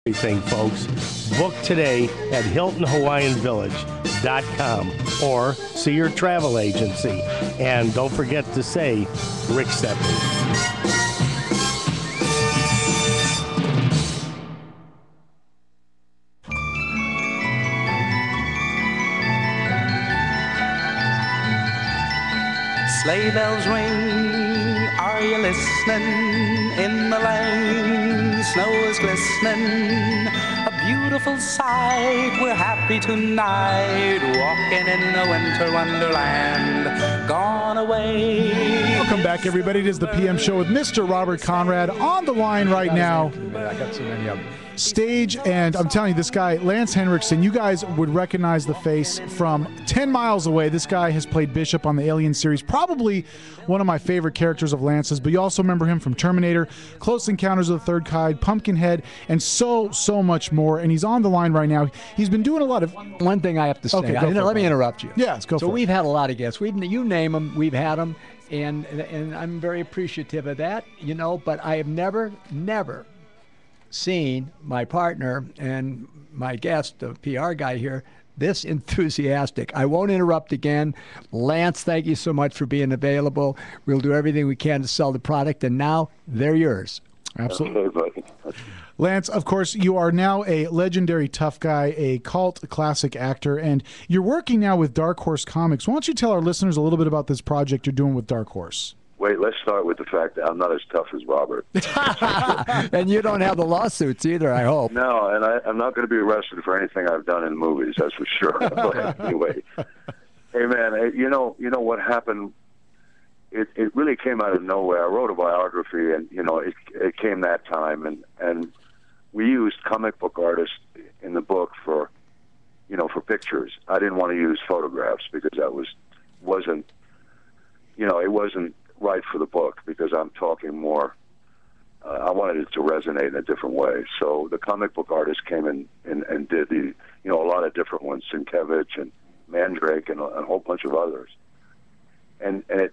Everything, folks. Book today at HiltonHawaiianVillage.com or see your travel agency. And don't forget to say Rick sent me. Sleigh bells ring, are you listening? In the lane, snow is glistening, a beautiful sight, we're happy tonight, walking in the winter wonderland, gone away. Welcome back, everybody. It is the PM Show with Mr. Robert Conrad on the line right now. I got so many of them. Stage, and I'm telling you, this guy, Lance Henriksen, you guys would recognize the face from 10 miles away. This guy has played Bishop on the Alien series, probably one of my favorite characters of Lance's, but you also remember him from Terminator, Close Encounters of the Third Kind, Pumpkinhead, and so much more, and he's on the line right now. He's been doing a lot of... One thing I have to say, Okay, let me interrupt you. Yeah, let's go for it. So we've had a lot of guests. You name them, we've had them, and I'm very appreciative of that, you know, but I have never seen my partner and my guest, the PR guy here, this enthusiastic. I won't interrupt again. Lance, thank you so much for being available. We'll do everything we can to sell the product, and now they're yours. Absolutely. Okay, buddy. Lance, of course, you are now a legendary tough guy, a cult classic actor, and you're working now with Dark Horse Comics. Why don't you tell our listeners a little bit about this project you're doing with Dark Horse? Wait, let's start with the fact that I'm not as tough as Robert. And you don't have the lawsuits either, I hope. No, and I'm not going to be arrested for anything I've done in movies, that's for sure. But anyway, hey, man, you know what happened? It really came out of nowhere. I wrote a biography, and, you know, it came that time, and we used comic book artists in the book for pictures. I didn't want to use photographs because that wasn't right for the book, because I'm talking more. I wanted it to resonate in a different way. So the comic book artists came in and did a lot of different ones, Sienkiewicz and Mandrake and a whole bunch of others. And it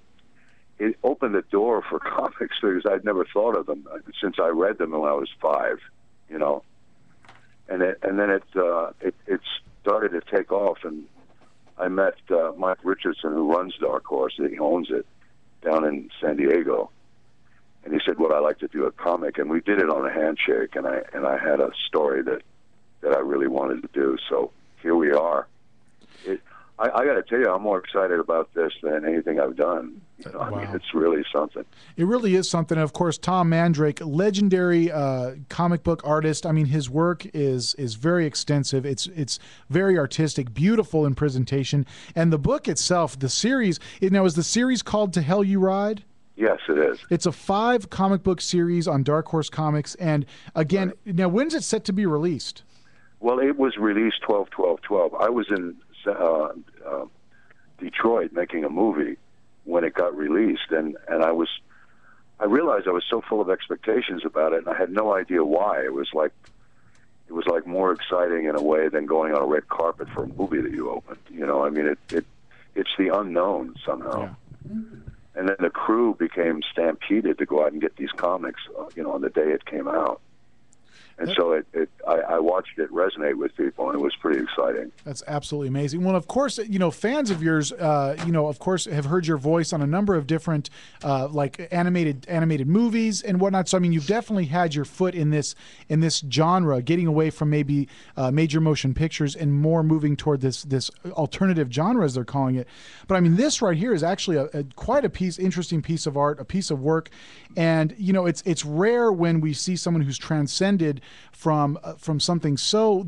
opened the door for comics because I'd never thought of them since I read them when I was 5, you know. And then it started to take off, and I met Mike Richardson, who runs Dark Horse. He owns it down in San Diego, and he said, "Would I like to do a comic?" And we did it on a handshake, and I had a story that I really wanted to do. So here we are. I got to tell you, I'm more excited about this than anything I've done. You know, Wow. I mean, it's really something. It really is something. And of course, Tom Mandrake, legendary comic book artist. I mean, his work is very extensive. It's very artistic, beautiful in presentation. And the book itself, the series, is the series called To Hell You Ride? Yes, it is. It's a 5 comic book series on Dark Horse Comics. And again, Now when's it set to be released? Well, it was released 12/12/12. I was in Detroit making a movie when it got released, and I realized I was so full of expectations about it, and I had no idea why. It was like more exciting in a way than going on a red carpet for a movie that you opened. You know, I mean, it's the unknown somehow. Yeah. And then the crew became stampeded to go out and get these comics, on the day it came out. And so I watched it resonate with people, and it was pretty exciting. That's absolutely amazing. Well, of course, fans of yours, of course, have heard your voice on a number of different, like animated movies and whatnot. So, I mean, you've definitely had your foot in this genre, getting away from maybe major motion pictures and more moving toward this alternative genre, as they're calling it. But I mean, this right here is actually quite interesting piece of art, a piece of work, and it's rare when we see someone who's transcended from something so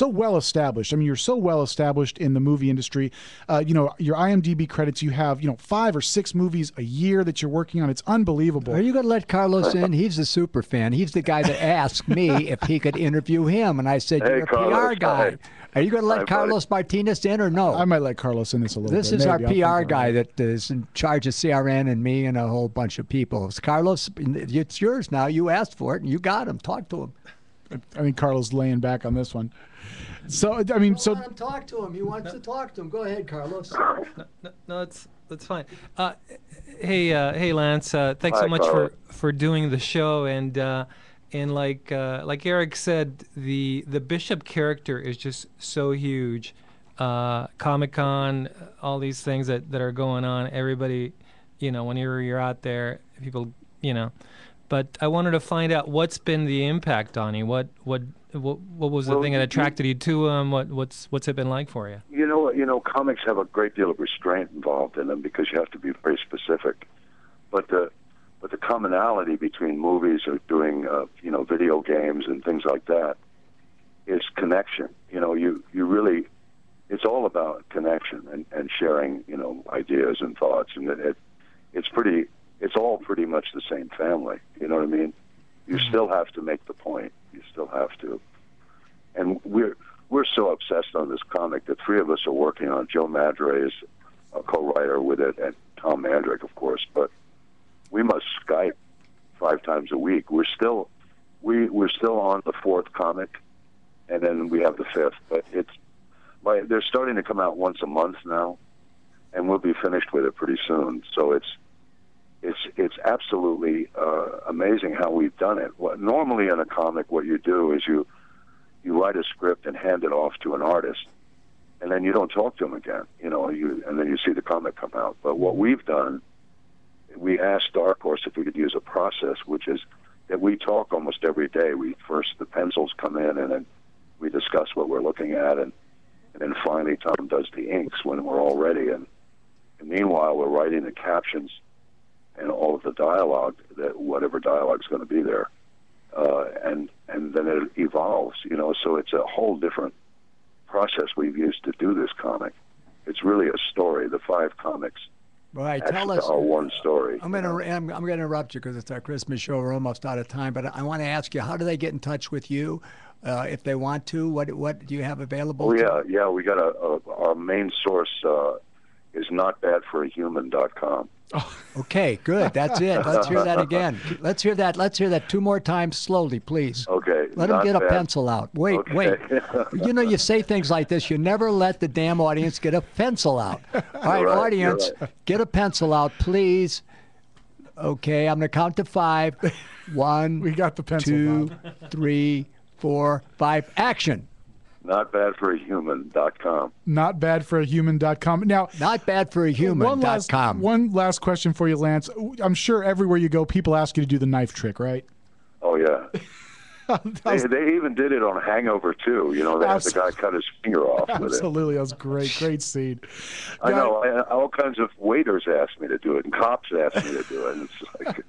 well established. I mean, you're so well established in the movie industry. Your IMDb credits, you have 5 or 6 movies a year that you're working on. It's unbelievable. Are you going to let Carlos in? He's a super fan. He's the guy that asked me if he could interview him, and I said, "You're a Carlos, PR guy." hi. Are you going to let Hi, Carlos Martinez in or no? I might let Carlos in this a little This bit. is Maybe. our PR guy that is in charge of CRN and me and a whole bunch of people. Carlos, it's yours now. You asked for it, and you got him. Talk to him. I mean, Carlos laying back on this one. So, I mean, Let him talk to him. He wants to talk to him. Go ahead, Carlos. No, that's fine. Hey, Lance. Thanks Hi, so much Carlos. for doing the show. And and like Eric said, the Bishop character is just so huge. Comic-Con, all these things that are going on. Everybody, whenever you're out there, people, But I wanted to find out what's been the impact on you. What was the thing that attracted you to him? What's it been like for you? Comics have a great deal of restraint involved in them because you have to be very specific. But the commonality between movies or doing video games and things like that is connection. You really, it's all about connection and sharing ideas and thoughts, and it's all pretty much the same family. You know what I mean? You still have to make the point. You still have to. And we're so obsessed on this comic. The three of us are working on it. Joe Madre is a co-writer with it, and Tom Mandrick, of course. But we must Skype 5 times a week. We're still on the 4th comic, and then we have the 5th. But they're starting to come out once a month now, and we'll be finished with it pretty soon. So it's absolutely amazing how we've done it. Normally in a comic, what you do is you write a script and hand it off to an artist, and then you don't talk to him again. And then you see the comic come out. But what we've done, we asked Dark Horse if we could use a process, which is that we talk almost every day. The pencils come in, and then we discuss what we're looking at, and then finally Tom does the inks when we're all ready. And meanwhile, we're writing the captions and all of the dialogue, that whatever dialogue's going to be there, and then it evolves. So it's a whole different process we've used to do this comic. It's really a story. The 5 comics. Right, tell us. Are one story. I'm going to interrupt you because it's our Christmas show. We're almost out of time, but I want to ask you, how do they get in touch with you if they want to? What do you have available? Yeah. We got our main source is notbadforahuman.com. Oh. Okay, good. That's it. Let's hear that again. Let's hear that 2 more times slowly, please. Okay. Let him get a pencil out. Wait. You say things like this. You never let the damn audience get a pencil out. All right, audience, get a pencil out, please. Okay, I'm going to count to 5. 1, we got the pencil 2, 3, 4, 5. Action. Notbadforahuman.com. Notbadforahuman.com. Now, notbadforahuman.com. One last question for you, Lance. I'm sure everywhere you go, people ask you to do the knife trick, right? Oh, yeah. They even did it on Hangover, too. They had the guy cut his finger off with it. Absolutely. That was great. Great scene. I know. All kinds of waiters asked me to do it, and cops asked me to do it. And it's like...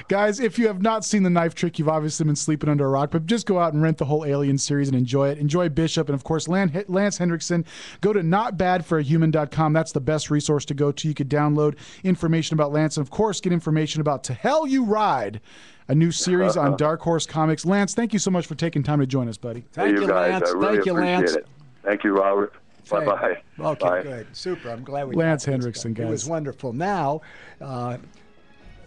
Guys, if you have not seen The Knife Trick, you've obviously been sleeping under a rock, but just go out and rent the whole Alien series and enjoy it. Enjoy Bishop and, of course, Lance Hendrickson. Go to notbadforahuman.com. That's the best resource to go to. You could download information about Lance and, of course, get information about To Hell You Ride, a new series on Dark Horse Comics. Lance, thank you so much for taking time to join us, buddy. Thank you, guys. Lance. I really Thank you, Lance. It. Thank you, Robert. Bye-bye. Okay, Bye. good. Super. I'm glad we Lance got this Hendrickson, guy. It was guys. wonderful. Now,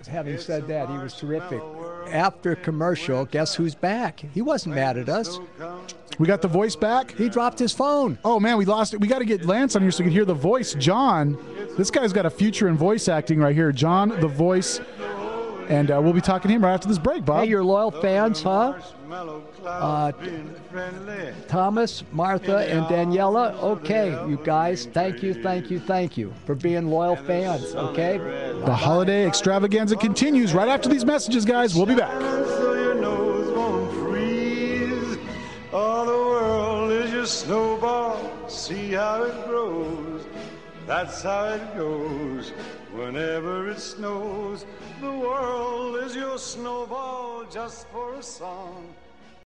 having said that, he was terrific. After commercial, guess who's back? He wasn't mad at us. We got the voice back? He dropped his phone. Oh, man, we lost it. We got to get Lance on here so we can hear the voice. John, this guy's got a future in voice acting right here. John, the voice. And we'll be talking to him right after this break, Bob. Hey, your loyal fans, huh? Thomas, Martha, and Daniela. Okay, you guys, thank you for being loyal fans, okay? The holiday extravaganza continues right after these messages, guys. We'll be back. So your nose won't freeze. All the world is your snowball. See how it grows. That's how it goes. Whenever it snows, the world is your snowball just for a song.